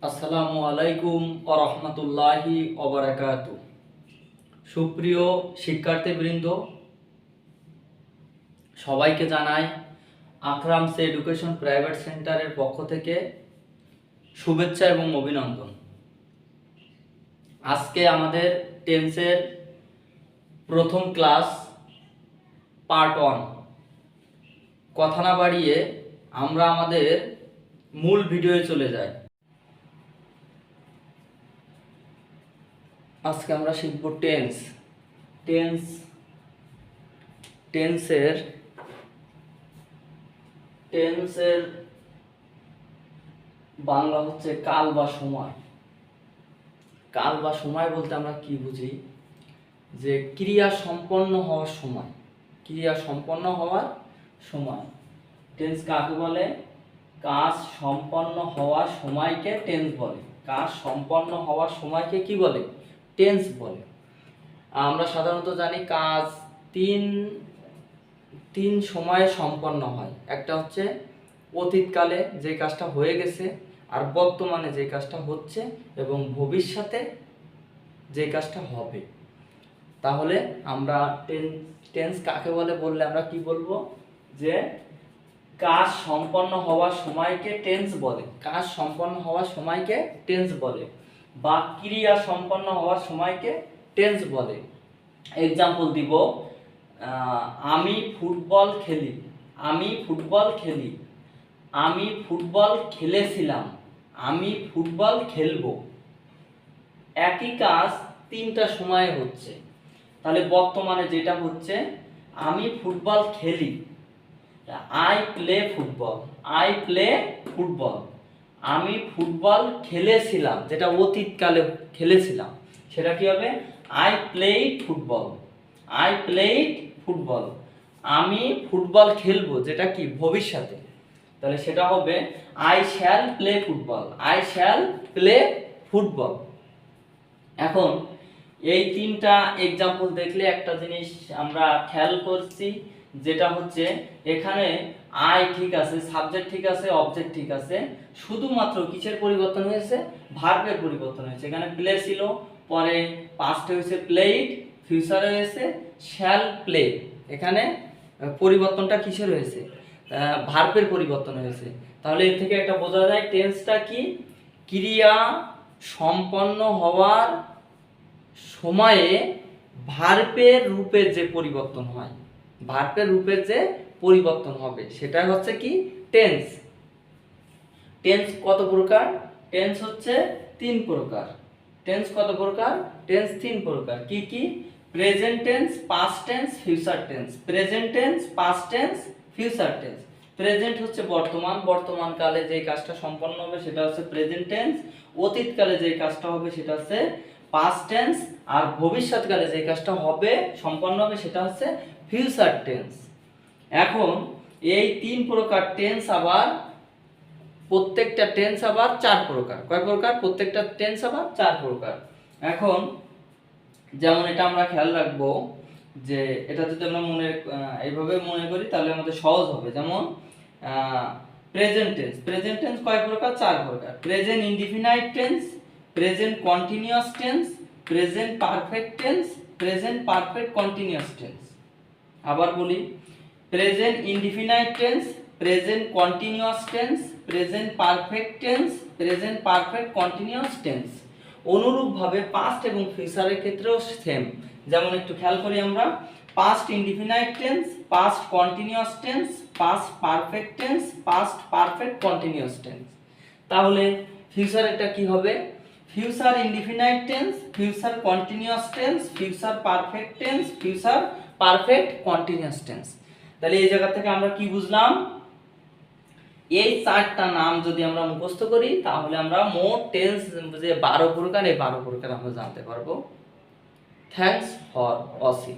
আসসালামু আলাইকুম ওয়া রাহমাতুল্লাহি ওয়া বারাকাতুহু। সুপ্রিয় শিক্ষার্থীবৃন্দ, সবাইকে জানাই আকরামস এডুকেশন প্রাইভেট সেন্টারের পক্ষ থেকে শুভেচ্ছা এবং অভিনন্দন। আজকে আমাদের টেন্সের প্রথম ক্লাস পার্ট 1। কথা না বাড়িয়ে আমরা আমাদের মূল ভিডিওয়ে চলে যাই। আজকে আমরা শিখব টেন্সের বাংলা হচ্ছে কাল বা সময়। কাল বা সময় বলতে আমরা কি বুঝি? যে ক্রিয়া সম্পন্ন হওয়ার সময়। টেন্স কাকে বলে? কাজ সম্পন্ন হওয়ার সময়কে টেন্স বলে। কাজ সম্পন্ন হওয়ার সময়কে কি বলে? টেন্স বলে। আমরা সাধারণত জানি কাজ তিন সময়ে সম্পন্ন হয়। একটা হচ্ছে অতীতকালে যে কাজটা হয়ে গেছে, আর বর্তমানে যে কাজটা হচ্ছে, এবং ভবিষ্যতে যে কাজটা হবে। তাহলে আমরা টেন্স কাকে বলে বললে আমরা কি বলবো? যে কাজ সম্পন্ন হওয়ার সময়কে টেন্স বলে। কাজ সম্পন্ন হওয়ার সময়কে টেন্স বলে, বা ক্রিয়া সম্পন্ন হওয়ার সময়কে টেন্স বলে। এক্সাম্পল দিব, আমি ফুটবল খেলি, আমি ফুটবল খেলেছিলাম, আমি ফুটবল খেলবো। একই কাজ তিনটা সময়ে হচ্ছে। তাহলে বর্তমানে যেটা হচ্ছে, আমি ফুটবল খেলি, আই প্লে ফুটবল। আমি ফুটবল খেলেছিলাম, যেটা অতীতকালে খেলেছিলাম, সেটা কি হবে? I played football. আমি ফুটবল খেলবো, যেটা কি ভবিষ্যতে, তাহলে সেটা হবে আই শ্যাল প্লে ফুটবল। এখন এই তিনটা এক্সাম্পল দেখলে একটা জিনিস আমরা খেয়াল করছি, যেটা হচ্ছে এখানে আই ঠিক আছে, সাবজেক্ট ঠিক আছে, অবজেক্ট ঠিক আছে, শুধুমাত্র কিসের পরিবর্তন হয়েছে? ভার্বের পরিবর্তন হয়েছে। এখানে প্লে ছিল, পরে পাস্টে হয়েছে প্লেইড, ফিউচারে হয়েছে শ্যাল প্লে। এখানে পরিবর্তনটা কিসের হয়েছে? ভার্বের পরিবর্তন হয়েছে। তাহলে এর থেকে একটা বোঝা যায় টেন্সটা কি? ক্রিয়া সম্পন্ন হওয়ার সময়ে ভার্বের রূপের যে পরিবর্তন হয়, ভার্বের রূপের যে পরিবর্তন হবে, সেটা হচ্ছে কি? টেন্স। টেন্স কত প্রকার? টেন্স হচ্ছে তিন প্রকার। টেন্স কত প্রকার? টেন্স তিন প্রকার। কি কি? Present tense, past tense, future tense. Present tense, past tense, future tense. Present হচ্ছে বর্তমান কালে যে কাজটা সম্পন্ন হবে সেটা হচ্ছে প্রেজেন্ট টেন্স। অতীতকালে যে কাজটা হবে সেটা হচ্ছে পাস্ট টেন্স, আর ভবিষ্যৎকালে যে কাজটা হবে সম্পন্ন হবে সেটা হচ্ছে ফিউচার টেন্স। এখন এই তিন প্রকার টেন্স, আবার প্রত্যেকটা টেন্স আবার চার প্রকার। কয় প্রকার? প্রত্যেকটা টেন্স আবার চার প্রকার। এখন যেমন এটা আমরা খেয়াল রাখবো, যে এটা যদি আমরা এইভাবে মনে করি তাহলে আমাদের সহজ হবে। যেমন প্রেজেন্ট টেন্স কয় প্রকার? চার প্রকার। Present indefinite tense, present continuous tense, present perfect tense, present perfect continuous tense. আবার বলি, present indefinite tense, present continuous tense, present perfect tense, present perfect continuous tense. অনুরূপভাবে পাস্ট এবং ফিউচারের ক্ষেত্রেও সেম। যেমন একটু খেয়াল করি আমরা, past indefinite tense, past continuous tense, past perfect tense, past perfect continuous tense. তাহলে ফিউচারেরটা কি হবে? Future indefinite tense, future continuous tense, future perfect tense, future perfect continuous tense. তাহলে এই জায়গা থেকে আমরা কি বুঝলাম? এই চারটা নাম যদি আমরা মুখস্থ করি তাহলে আমরা মোট টেন্স যে 12 প্রকার, এই 12 প্রকার আমরা জানতে পারবো। Thanks for watching.